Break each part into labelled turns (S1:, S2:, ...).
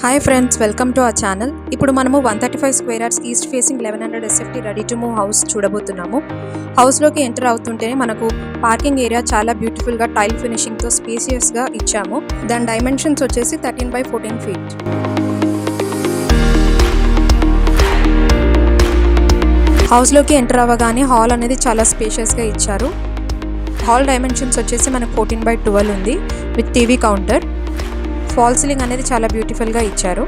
S1: Hi friends, welcome to our channel. ఇప్పుడు మనము 135 square yards east facing 1100 SFT ready to move house చూడబోతున్నాము. హౌస్లోకి enter అవుతుంటేనే మనకు parking area చాలా బ్యూటిఫుల్గా టైల్ ఫినిషింగ్తో స్పేసియస్గా ఇచ్చాము. దాని డైమెన్షన్స్ వచ్చేసి 13x14 ఫీట్. హౌస్లోకి ఎంటర్ అవ్వగానే హాల్ అనేది చాలా స్పేషియస్గా ఇచ్చారు. హాల్ డైమెన్షన్స్ వచ్చేసి మనకు 14x12 ఉంది with TV counter. Fall ceiling అనేది చాలా బ్యూటిఫుల్గా ఇచ్చారు.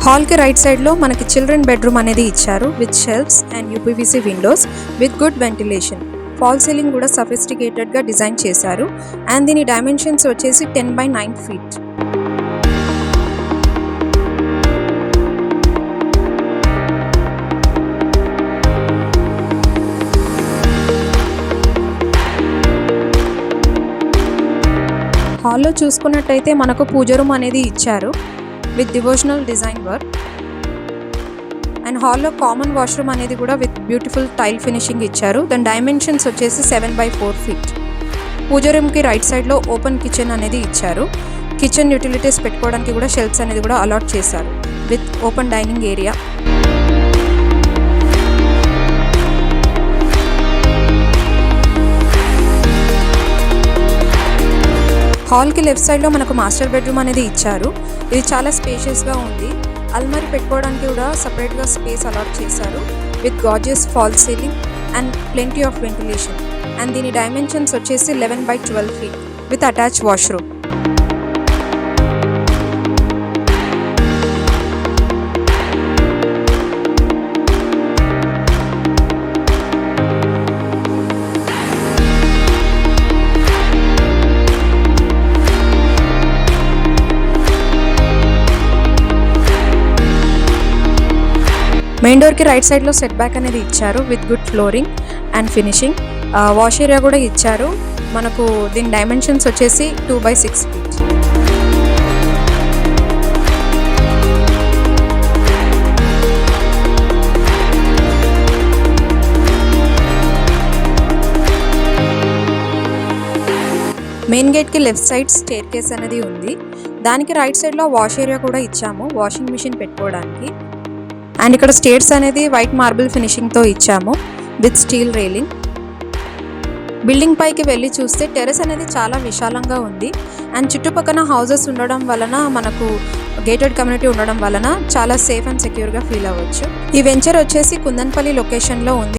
S1: హాల్కి రైట్ సైడ్లో మనకి చిల్డ్రన్ బెడ్రూమ్ అనేది ఇచ్చారు with shelves and UPVC Windows with good ventilation. Fall ceiling కూడా సఫిస్టికేటెడ్గా డిజైన్ చేశారు అండ్ దీని డైమెన్షన్స్ వచ్చేసి 10x9 ఫీట్. హాల్లో చూసుకున్నట్టయితే మనకు పూజ రూమ్ అనేది ఇచ్చారు with devotional design work and హాల్లో కామన్ వాష్రూమ్ అనేది కూడా విత్ బ్యూటిఫుల్ టైల్ ఫినిషింగ్ ఇచ్చారు. దాని డైమెన్షన్స్ వచ్చేసి 7x4 ఫీట్. పూజ రూమ్కి రైట్ సైడ్లో ఓపెన్ కిచెన్ అనేది ఇచ్చారు. కిచెన్ యూటిలిటీస్ పెట్టుకోవడానికి కూడా షెల్ఫ్స్ అనేది కూడా అలాట్ చేశారు విత్ ఓపెన్ డైనింగ్ ఏరియా. హాల్కి లెఫ్ట్ సైడ్లో మనకు మాస్టర్ బెడ్రూమ్ అనేది ఇచ్చారు. ఇది చాలా స్పేషియస్గా ఉంది. అల్మారీ పెట్టుకోవడానికి కూడా సపరేట్గా స్పేస్ అలాట్ చేశారు with gorgeous fall ceiling and plenty of ventilation. And దీని డైమెన్షన్స్ వచ్చేసి 11x12 feet with attach washroom. Main డోర్కి రైట్ సైడ్లో సెట్ బ్యాక్ అనేది ఇచ్చారు with good flooring and finishing. Wash area కూడా ఇచ్చారు. మనకు దీని డైమెన్షన్స్ వచ్చేసి 2x6 ఫీట్. మెయిన్ గేట్కి లెఫ్ట్ సైడ్ స్టేర్ కేస్ అనేది ఉంది. దానికి రైట్ సైడ్లో వాష్ ఏరియా కూడా ఇచ్చాము వాషింగ్ మిషన్ పెట్టుకోవడానికి. అండ్ ఇక్కడ స్టేర్స్ అనేది వైట్ మార్బుల్ ఫినిషింగ్తో ఇచ్చాము విత్ స్టీల్ రైలింగ్. బిల్డింగ్ పైకి వెళ్ళి చూస్తే టెర్రస్ అనేది చాలా విశాలంగా ఉంది అండ్ చుట్టుపక్కల హౌసెస్ ఉండడం వలన మనకు గేటెడ్ కమ్యూనిటీ ఉండడం వలన చాలా సేఫ్ అండ్ సెక్యూర్గా ఫీల్ అవ్వచ్చు. ఈ వెంచర్ వచ్చేసి కుందన్పల్లి లొకేషన్లో ఉంది.